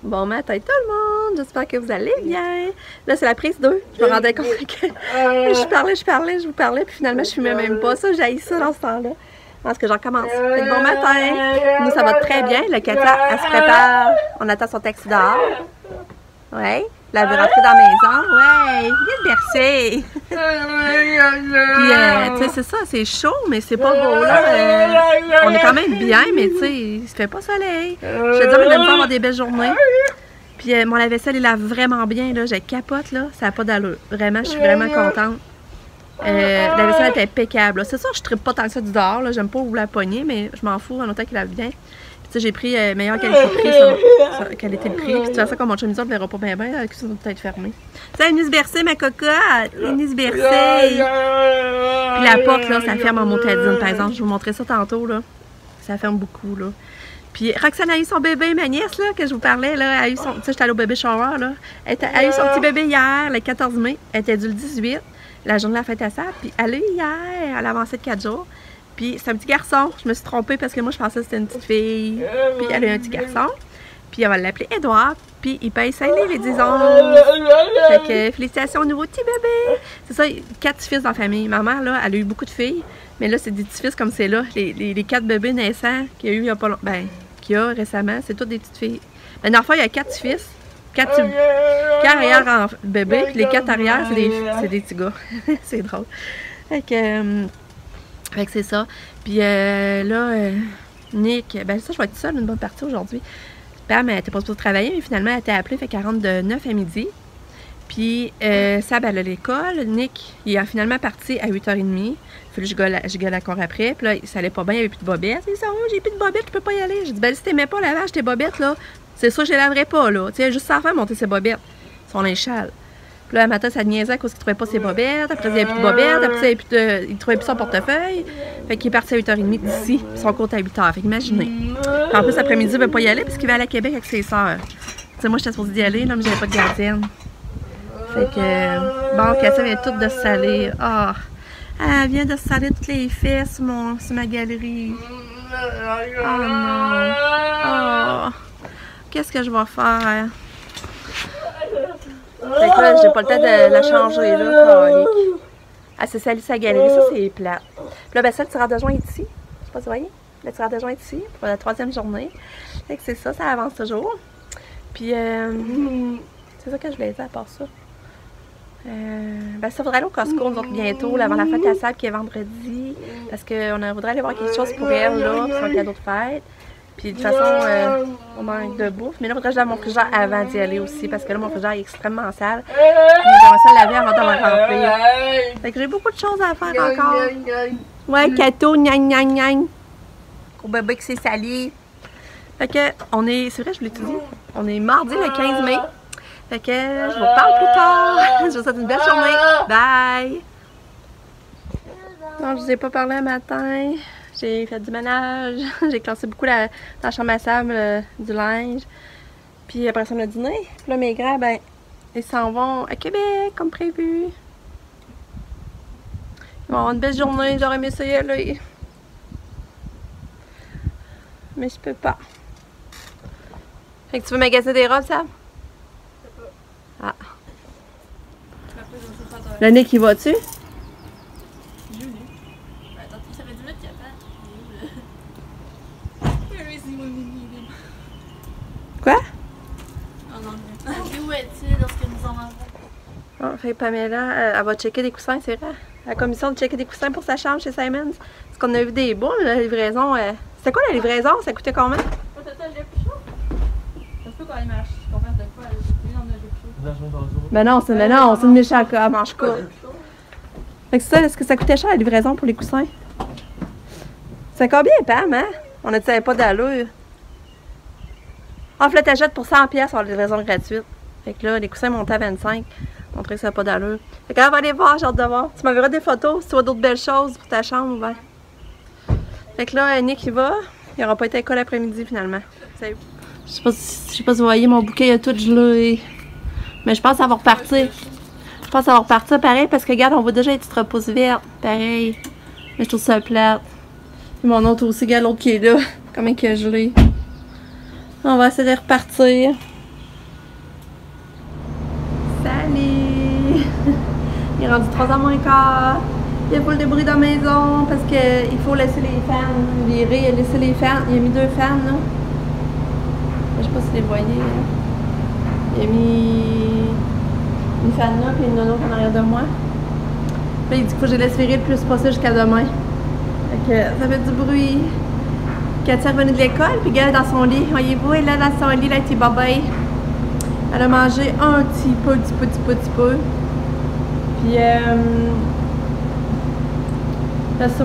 Bon matin tout le monde, j'espère que vous allez bien. Là c'est la prise 2, je me rendais compte que je vous parlais, puis finalement je filmais même pas ça, j'haïs ça dans ce temps-là. Parce que j'en commence. Fait que bon matin, nous ça va très bien, le Katia elle se prépare, on attend son taxi dehors. Ouais, elle veut rentrer dans la maison, ouais, viens le bercer. Puis tu sais c'est ça, c'est chaud mais c'est pas beau là, on est quand même bien mais tu sais, il se fait pas soleil. Je te dis, on aime pas avoir des belles journées. Puis mon lave-vaisselle, il lave vraiment bien, là. Je capote, là. Ça n'a pas d'allure. Vraiment, je suis vraiment contente. La vaisselle est impeccable. C'est sûr, je ne tripe pas tant que ça du dehors, là. J'aime pas où la pogner, mais je m'en fous en autant qu'il lave bien. Puis tu sais, j'ai pris meilleure qualité de prix. Puis de toute façon, comme mon chemiseur ne verra pas bien, la cuisine va peut-être fermée. Ça, Eunice Bercé, ma cocotte. Eunice Bercé. Puis la porte, là, ça ferme en motadine, par exemple. Je vais vous montrer ça tantôt, là. Ça ferme beaucoup, là. Puis Roxane a eu son bébé, ma nièce, là, que je vous parlais, là, a eu son... Tu sais, j'étais allée au baby shower, là. Elle a eu son petit bébé hier, le 14 mai. Elle était due le 18, la journée de la fête à ça. Puis elle a eu hier, elle a avancé de 4 jours. Puis c'est un petit garçon. Je me suis trompée parce que moi, je pensais que c'était une petite fille. Puis elle a eu un petit garçon. Puis on va l'appeler Edouard. Puis il paye 5 livres et 10 onces. Fait que félicitations au nouveau petit bébé. C'est ça, 4 petits-fils dans la famille. Ma mère, là, elle a eu beaucoup de filles. Mais là, c'est des petits-fils comme c'est là. Les 4 bébés naissants qu'il y a eu il n'y a pas longtemps. Ben, qu'il y a récemment, c'est toutes des petites filles. Mais dans le fond, il y a 4 fils, 4 arrière en bébé, puis les 4 arrière, c'est des petits gars. C'est drôle. Fait que c'est ça. Puis là, Nick, ben ça, je vais être seule une bonne partie aujourd'hui. Pam, elle était pas supposée travailler, mais finalement, elle a été appelée, fait qu'elle rentre de 9 à midi. Puis Sab, elle a l'école. Nick, il a finalement parti à 8h30. Puis là, je gueule encore après. Puis là, ça allait pas bien, il n'y avait plus de bobettes. Il dit, oh, j'ai plus de bobettes, je peux pas y aller. J'ai dit, ben si t'aimais pas lavage tes bobettes, là, c'est sûr que je les laverais pas, là. Tu sais, juste sans faire monter ses bobettes. Son linge sale. Puis là, un matin, ça niaisait à cause qu'il trouvait pas ses bobettes. Après, il n'y avait plus de bobettes. Après, il trouvait plus son portefeuille. Fait qu'il est parti à 8h30 d'ici. Puis son compte à 8h. Fait qu'imaginez. Puis en plus, après-midi, il ne veut pas y aller parce qu'il va aller à Québec avec ses sœurs. Tu sais, moi, j'étais supposée d'y aller, là, mais j'avais pas de gardienne. Fait que, bon, Katia vient toute de se salir. Ah, elle vient de se salir toutes les fesses sur ma galerie. Oh non. Oh. Qu'est-ce que je vais faire? Fait que là, j'ai pas le temps de la changer, là. Elle s'est salie sa galerie, ça c'est plate. Puis là, ben ça, le tirage de joint est ici. Je sais pas si vous voyez. Le tirage de joint est ici pour la 3e journée. Fait que c'est ça, ça avance toujours. Puis, c'est ça que je voulais dire à part ça. Ben ça voudrait aller au Costco nous autres bientôt, là, avant la fête à Sab qui est vendredi. Parce qu'on voudrait aller voir quelque chose pour elle, là, pour son cadeau de fête. Puis de toute façon, on manque de bouffe. Mais là, il faudrait que je lave mon frigère avant d'y aller aussi. Parce que là, mon frigère est extrêmement sale. Puis j'aimerais ça le laver avant d'en remplir. Fait que j'ai beaucoup de choses à faire encore. Ouais, Kato, gnang gnang gnang. Au bébé qui s'est sali. Fait que, on est, c'est vrai, je vous l'ai tout dit. On est mardi le 15 mai. Fait que je vous parle plus tard. Je vous souhaite une belle journée. Bye! Non, je vous ai pas parlé un matin. J'ai fait du ménage. J'ai classé beaucoup dans la chambre à sable du linge. Puis après ça, on a dîné. Puis là, mes grands, ben, ils s'en vont à Québec comme prévu. Ils vont avoir une belle journée. J'aurais aimé ça y aller. Mais je peux pas. Fait que tu veux magasiner des robes, Sam? Ah. Le Nick, il va-tu? Attends, ça fait 10 minutes qu'il attend. Quoi? En anglais. Où est-il lorsque nous en avons? Oh, fait Pamela, elle va checker des coussins, c'est vrai. La commission de checker des coussins pour sa chambre chez Simons. Parce qu'on a vu des boules, la livraison. C'était quoi la livraison? Ça coûtait combien? Ben non, c'est une méchante manche courte. Fait que ça, est-ce que ça coûtait cher la livraison pour les coussins? C'est combien, Pam, hein? On ne savait pas d'allure. Ah, là, t'achètes pour 100$ sur la livraison gratuite. Fait que là, les coussins montaient à 25$. On trouvait que ça n'a pas d'allure. Fait que là, on va aller voir, j'ai hâte de voir. Tu m'enverras des photos si tu vois d'autres belles choses pour ta chambre, ben. Fait que là, Nick, il va. Il n'aura pas été à l'école l'après-midi, finalement. Salut. Je sais pas si vous voyez, mon bouquet, il a tout gelé. Mais je pense que ça va repartir. Je pense que ça va repartir pareil parce que regarde, on voit déjà les petites repousse vertes. Pareil. Mais je trouve ça plate. Et mon autre aussi, regarde l'autre qui est là. Comment il a gelé. On va essayer de repartir. Il est rendu 3h moins quart. Il y a full de bruit dans la maison parce qu'il faut laisser les fans virer. Il a laissé les fans. Il a mis 2 fans là. Je sais pas si vous les voyez. Là. Il a mis une fan là et une nono en arrière de moi. Là, il dit qu'il faut que je laisse virer le plus possible jusqu'à demain. Fait que ça fait du bruit. Katia est revenue de l'école, puis elle est dans son lit. Voyez-vous, elle est là dans son lit, là, petit bébé. Elle a mangé un petit peu. Puis, là, ça,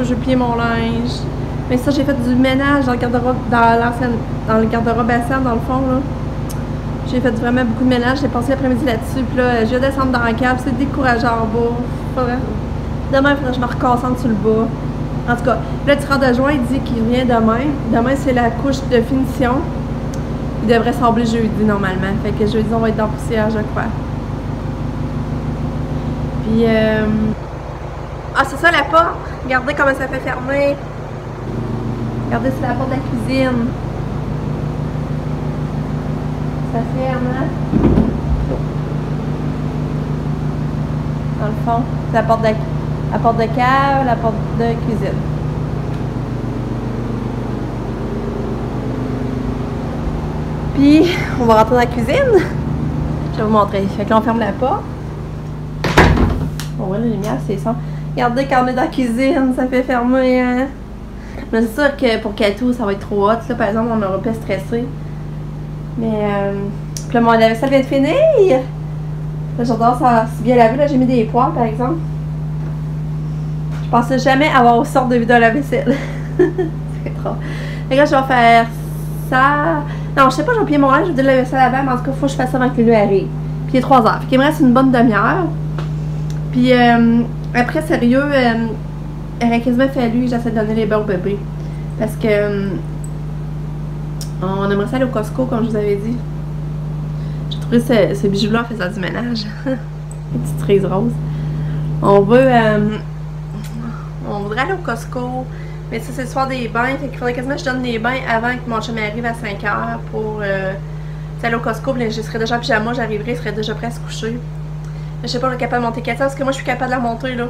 je vais plier mon linge. Mais ça, j'ai fait du ménage dans le garde-robe, dans le garde-robe à sang, dans le fond, là. J'ai fait vraiment beaucoup de ménage. J'ai passé l'après-midi là-dessus. Puis là, je vais descendre dans la cave. C'est décourageant en bas. Demain, il faudrait que je me reconcentre sur le bas. En tout cas, le tireur de joint, il dit qu'il revient demain. Demain, c'est la couche de finition. Il devrait sabler jeudi, normalement. Fait que jeudi, on va être dans la poussière, je crois. Puis, ah, c'est ça, la porte. Regardez comment ça fait fermer. Regardez, c'est la porte de la cuisine. Ça ferme, hein? Dans le fond, c'est la porte de cave, la porte de cuisine. Puis, on va rentrer dans la cuisine. Je vais vous montrer. Fait que là, on ferme la porte. On voit la lumière, c'est ça. Regardez, quand on est dans la cuisine, ça fait fermer, hein? Mais c'est sûr que pour Katou, ça va être trop hot. Là, par exemple, on n'aura pas stressé. Mais, puis là, mon lave-vaisselle vient de finir. Là, j'adore ça si bien lavé. Là, j'ai mis des poils, par exemple. Je pensais jamais avoir autre sorte de vidéo à la vaisselle. C'est trop. Et là, je vais faire ça. Non, je sais pas, je vais plier mon linge, je vais dire la vaisselle avant, mais en tout cas, il faut que je fasse ça avant que lui arrive. Puis il est 3h. Fait qu'il me reste une bonne demi-heure. Puis après, sérieux, il aurait quasiment fallu que j'essaie de donner les beurres au bébé. Parce que on aimerait ça aller au Costco, comme je vous avais dit. J'ai trouvé ce bijou-là en faisant du ménage. Une petite cerise rose. On voudrait aller au Costco. Mais ça, c'est le soir des bains. Fait qu'il faudrait quasiment que je donne les bains avant que mon chum arrive à 5h pour aller au Costco. Puis je serais déjà en pyjama, j'arriverai, il serait déjà prêt à se coucher. Je sais pas, je suis capable de monter Katia parce que moi, je suis capable de la monter, là.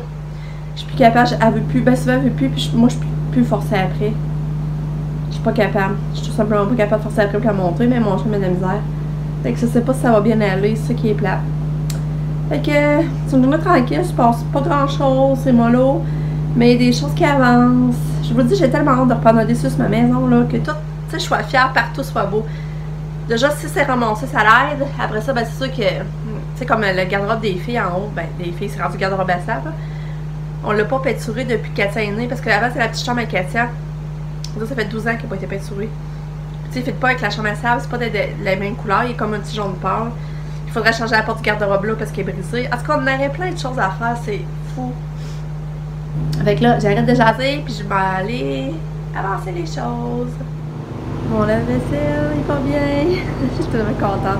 Je suis plus capable, elle veut plus. Ben, souvent, elle veut plus. Puis moi, je suis plus forcée après. Je suis pas capable. Je suis tout simplement pas capable de forcer après pour la monter, mais mon chum a de la misère. Fait que je sais pas si ça va bien aller, c'est ça qui est plat. Fait que c'est une journée tranquille, je passe pas grand chose, c'est mollo. Mais il y a des choses qui avancent. Je vous dis, j'ai tellement hâte de reprendre un dessus sur ma maison, là, que tout, tu sais, je sois fière, partout soit beau. Déjà, si c'est ramassé, ça l'aide. Après ça, ben, c'est sûr que, tu sais, comme le garde-robe des filles en haut, ben, des filles, c'est rendu garde-robe à sable. On l'a pas peinturé depuis que Katia est née, parce que avant, c'est la petite chambre à Katia. Ça fait 12 ans qu'il n'a pas été peinturé. Tu sais, il ne fit pas avec la chambre à sable, c'est pas de la même couleur, il est comme un petit jaune pâle. Il faudrait changer la porte du garde-robe là parce qu'il est brisé. En tout cas, on aurait plein de choses à faire, c'est fou. Avec là, j'arrête de jaser, puis je vais aller avancer les choses. Mon lave-vaisselle, il va bien. Je suis tellement contente.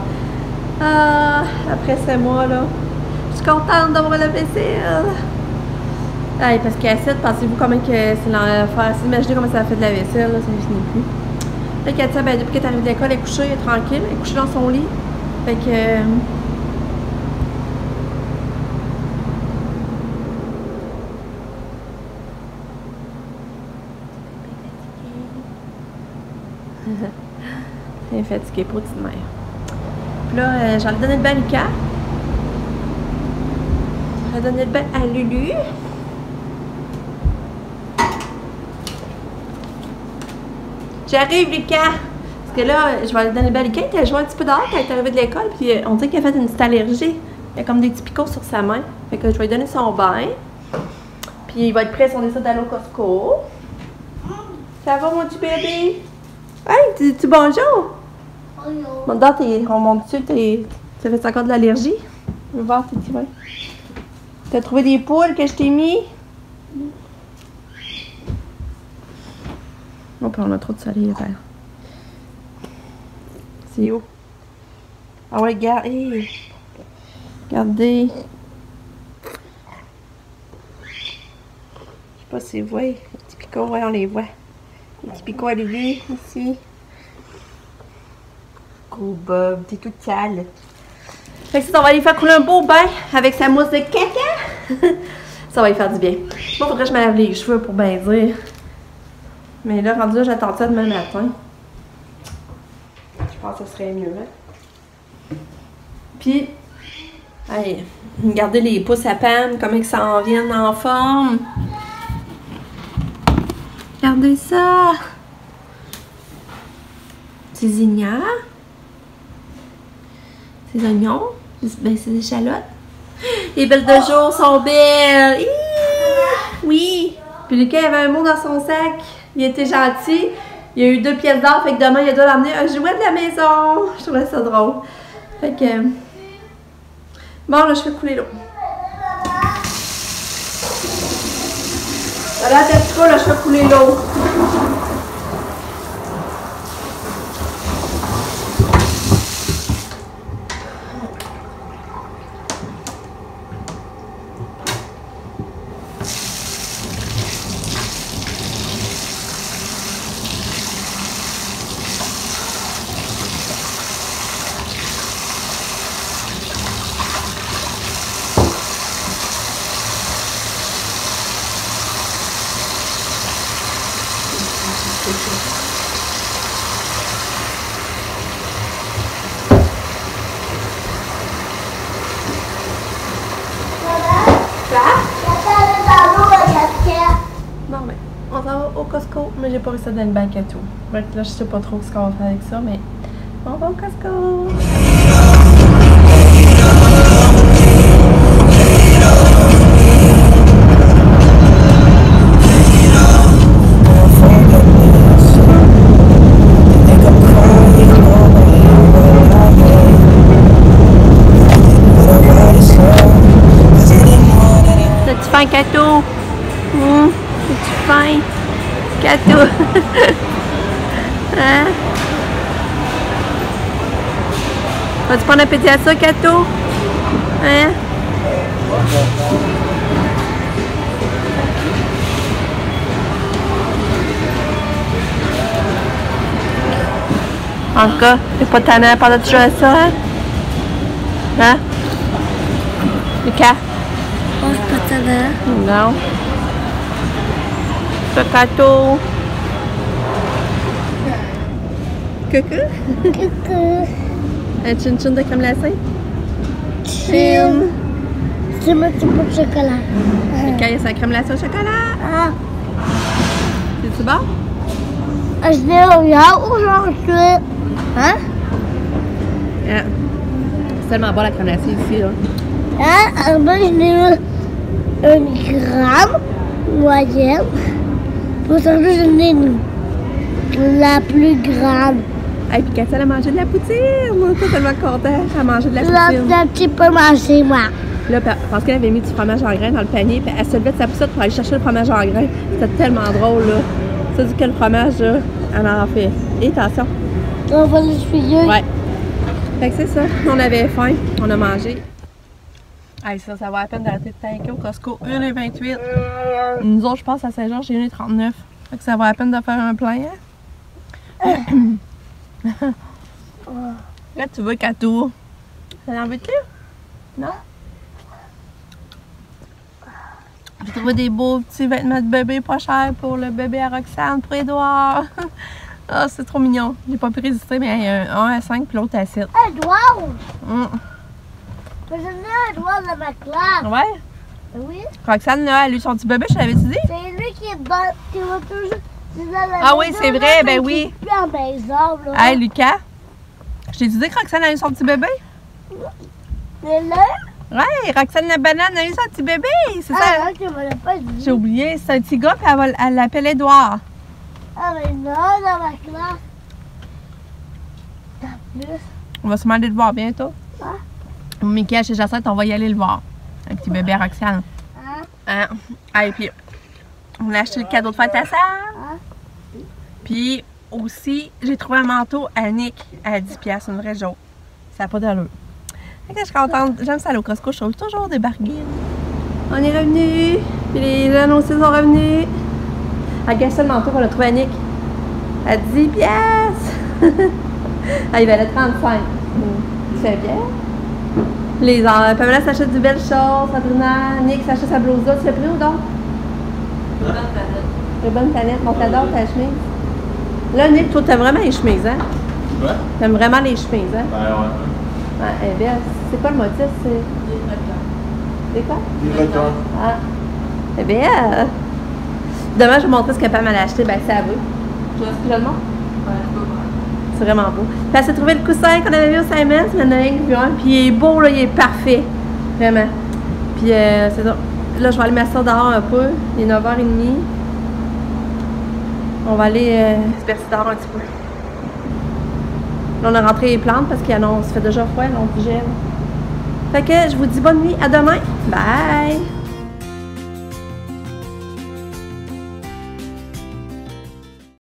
Ah, après 5 mois, là, je suis contente d'avoir la vaisselle. Ah, parce qu'assiette, pensez-vous comment que c'est l'enfer? Imaginez comment ça fait de la vaisselle, là, ça ne finit plus. Là, Katia, ben, depuis qu'elle est arrivée de l'école, elle est couchée, elle est tranquille, elle est couchée dans son lit. Fait que... Elle est fatiguée, pour petite mère. Puis là, j'en ai donné le bain à Lucas. J'ai donné le bain à Lulu. J'arrive, Lucas! Parce que là, je vais aller donner le bain à Lucas. Il a joué un petit peu dehors quand il est arrivé de l'école. Puis on dit qu'il a fait une petite allergie. Il a comme des petits picots sur sa main. Fait que je vais lui donner son bain. Puis il va être prêt si on décide d'aller au Costco. Ça va, mon petit bébé? Hey, tu bonjour? Bonjour. Bon, là, on monte dessus, ça fait encore de l'allergie? Je vais voir tes petits mains. T'as trouvé des poules que je t'ai mis? Oh, puis on a trop de soleil à faire. C'est où? Ah ouais, regarde. Hey. Regardez. Je sais pas si vous voyez. Les petits picots, ouais, on les voit. Les petits picots à Lulu, ici. Gros Bob, t'es toute sale. Fait que ça, on va aller faire couler un beau bain avec sa mousse de caca. Ça va y faire du bien. Moi, faudrait que je me lave les cheveux pour bien dire. Mais là, rendu là, j'attends ça demain matin. Je pense que ce serait mieux, hein. Puis, allez, regardez les pouces à Pam, comment ils s'en viennent en forme. Regardez ça. Ces ignares. Ces oignons. Ben, c'est des échalotes. Les belles de jour sont belles. Hi! Oui. Puis Lucas avait un mot dans son sac. Il était gentil. Il y a eu 2 pièces d'or. Fait que demain, il doit l'emmener un jouet de la maison. Je trouvais ça drôle. Fait que... Bon, là, je fais couler l'eau. Voilà, t'as petit peu, là, je fais couler l'eau. Bon, ben, on s'en va au Costco, mais j'ai pas réussi à donner le bac à tout. Fait que là, je sais pas trop ce qu'on va faire avec ça, mais on va au Costco. As-tu faim, Cato? Es-tu faim? Cato? Hein? Vas-tu prendre appétit à ça, Cato? Hein? En tout cas, t'es pas tannant à parler de jouer à ça, hein? Hein? Lucas? Oh, c'est pas tannant. Non. Cato. Coucou. Coucou. Un chin-chin de crème glacée? Chin. C'est un petit peu de chocolat. Lucas, il y a sa crème glacée au chocolat. Ah. C'est-tu bon? Je l'ai regarde aujourd'hui. Hein? Ah. C'est tellement bon la crème glacée ici, là. Hein? Moi, je l'ai eu 1 gramme moyenne. Pour ça, je l'ai la plus grande. Et puis Katia, elle a mangé de la poutine. Moi, je suis tellement contente. Elle a mangé de la poutine. J'ai un petit peu mangé, moi. Là, parce qu'elle avait mis du fromage en grain dans le panier, puis elle se levait de sa poussette pour aller chercher le fromage en grain. C'était tellement drôle, là. Ça dit que le fromage, là, elle en a fait. Et attention. On va l'essuyer. Ouais. Fait que c'est ça. On avait faim. On a mangé. Hey, ça vaut la peine d'arrêter de tanker au Costco. 1,28. Nous autres, je pense à Saint-Jean, j'ai 1,39. Fait que ça vaut la peine de faire un plein, hein? Là, tu veux Cato. Ça en veut-tu? Non? J'ai trouvé des beaux petits vêtements de bébé pas chers pour le bébé à Roxane, pour Édouard. Ah, c'est trop mignon. J'ai pas pu résister, mais un à 5 puis l'autre à 7. Edouard! J'en ai Edouard dans ma classe. Ouais? Oui. Roxane, là, elle a eu son petit bébé, je l'avais dit? C'est lui qui est dans, qui va toujours dans la Ah maison, oui, c'est vrai, ben mais oui. qui est plus en maison, là. Hey, Lucas, je t'ai dit que Roxane a eu son petit bébé? Mais là? Ouais, Roxane la banane a eu son petit bébé, c'est ça? Ah, tu me l'as pas dit. J'ai oublié, c'est un petit gars, puis elle l'appelle Édouard. Ah, mais non, dans ma classe. En plus. On va sûrement aller le voir bientôt. Ah. Mickey, chez Jacinthe, on va y aller le voir. Un petit bébé à Roxane. Hein? Hein? Ah, et puis, on a acheté le cadeau de fête à ça. Hein? Puis aussi, j'ai trouvé un manteau à Nick à 10$, une vraie joke. Ça n'a pas d'allure. Fait que je suis contente. J'aime ça aller au Costco, je trouve toujours des bargaines. On est revenus. Puis les jeunes aussi sont revenus. Regarde ça le manteau qu'on a trouvé à Nick. À 10$. Ah, il valait 35$. Tu fais bien? Pamela s'achète du belles choses, Sabrina, Nick s'achète sa blouse là. Tu l'as pris où donc? Les bonnes planètes. Bon, t'adores ta chemise. Là, Nick, toi, t'aimes vraiment les chemises, hein? Ouais? T'aimes vraiment les chemises, hein? Ben ouais. Ouais, elle est belle. C'est quoi le motif? C'est quoi? Des requins. Ah. Eh bien, demain, je vais vous montrer ce que Pam a acheté. Ben, c'est à vous. Tu vois ce que je le montre? C'est vraiment beau. Puis elle s'est trouvé le coussin qu'on avait vu au Simons, mais il y en a un vu un. Puis il est beau, là, il est parfait. Vraiment. Puis c'est ça. Là, je vais aller mettre ça dehors un peu. Il est 9h30. On va aller se percer dehors un petit peu. Là, on a rentré les plantes parce qu'il annonce, ça fait déjà froid, on gèle. Fait que je vous dis bonne nuit, à demain. Bye!